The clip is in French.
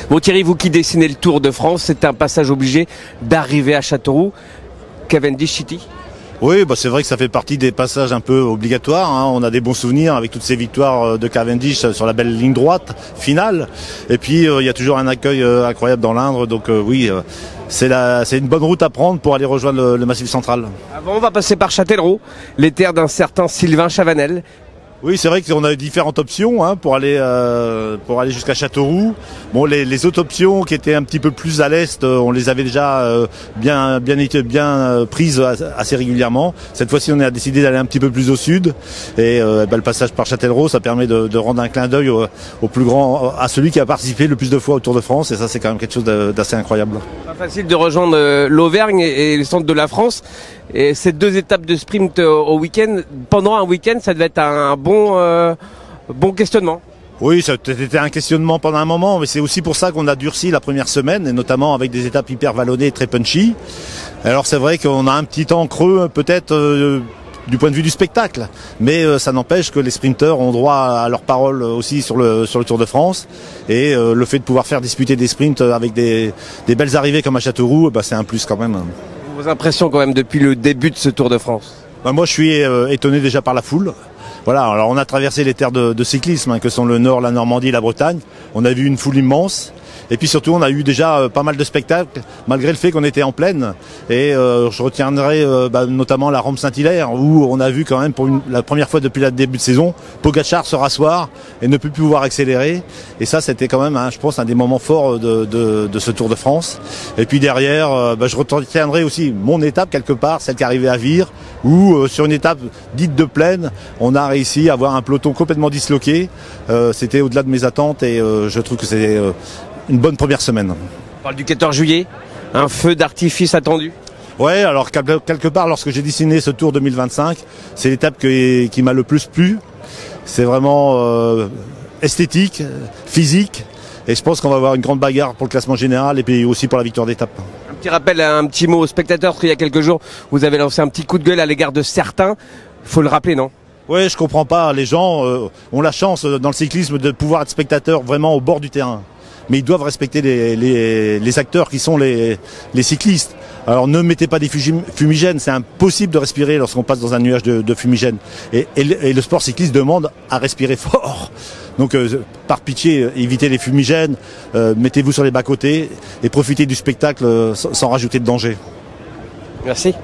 Bon Thierry, vous qui dessinez le Tour de France, c'est un passage obligé d'arriver à Châteauroux. Cavendish City. Oui, bah c'est vrai que ça fait partie des passages un peu obligatoires, hein. On a des bons souvenirs avec toutes ces victoires de Cavendish sur la belle ligne droite finale. Et puis il y a toujours un accueil incroyable dans l'Indre. Donc oui, c'est une bonne route à prendre pour aller rejoindre le Massif central. Avant, on va passer par Châtellerault, les terres d'un certain Sylvain Chavanel. Oui, c'est vrai qu'on a eu différentes options, hein, pour aller jusqu'à Châteauroux. Bon, les autres options qui étaient un petit peu plus à l'est, on les avait déjà bien prises assez régulièrement. Cette fois-ci, on a décidé d'aller un petit peu plus au sud. Et le passage par Châtellerault, ça permet de rendre un clin d'œil au plus grand, à celui qui a participé le plus de fois au Tour de France. Et ça, c'est quand même quelque chose d'assez incroyable. Pas facile de rejoindre l'Auvergne et le centre de la France. Et ces deux étapes de sprint au week-end, pendant un week-end, ça devait être un bon questionnement. Oui, ça a été un questionnement pendant un moment, mais c'est aussi pour ça qu'on a durci la première semaine, et notamment avec des étapes hyper vallonnées et très punchy. Alors c'est vrai qu'on a un petit temps creux, peut-être du point de vue du spectacle, mais ça n'empêche que les sprinteurs ont droit à leur parole aussi sur le Tour de France, et le fait de pouvoir faire disputer des sprints avec des belles arrivées comme à Châteauroux, c'est un plus quand même. Vos impressions quand même depuis le début de ce Tour de France? Moi je suis étonné déjà par la foule. Voilà, alors on a traversé les terres de cyclisme, hein, que sont le Nord, la Normandie, la Bretagne. On a vu une foule immense. Et puis surtout, on a eu déjà pas mal de spectacles, malgré le fait qu'on était en plaine. Et je retiendrai notamment la Rampe Saint-Hilaire, où on a vu quand même pour la première fois depuis le début de saison, Pogačar se rasseoir et ne peut plus pouvoir accélérer. Et ça, c'était quand même, je pense, un des moments forts de ce Tour de France. Et puis derrière, je retiendrai aussi mon étape quelque part, celle qui est arrivée à Vire, où sur une étape dite de plaine, on a réussi à avoir un peloton complètement disloqué. C'était au-delà de mes attentes et je trouve que c'est une bonne première semaine. On parle du 14 juillet, un feu d'artifice attendu. Ouais, alors quelque part, lorsque j'ai dessiné ce Tour 2025, c'est l'étape qui m'a le plus plu. C'est vraiment esthétique, physique, et je pense qu'on va avoir une grande bagarre pour le classement général et puis aussi pour la victoire d'étape. Un petit rappel, un petit mot aux spectateurs, parce qu'il y a quelques jours, vous avez lancé un petit coup de gueule à l'égard de certains. Il faut le rappeler, non? Ouais, je comprends pas. Les gens ont la chance dans le cyclisme de pouvoir être spectateurs vraiment au bord du terrain. Mais ils doivent respecter les acteurs qui sont les cyclistes. Alors ne mettez pas des fumigènes, c'est impossible de respirer lorsqu'on passe dans un nuage de fumigènes. Et le sport cycliste demande à respirer fort. Donc par pitié, évitez les fumigènes, mettez-vous sur les bas-côtés et profitez du spectacle sans rajouter de danger. Merci.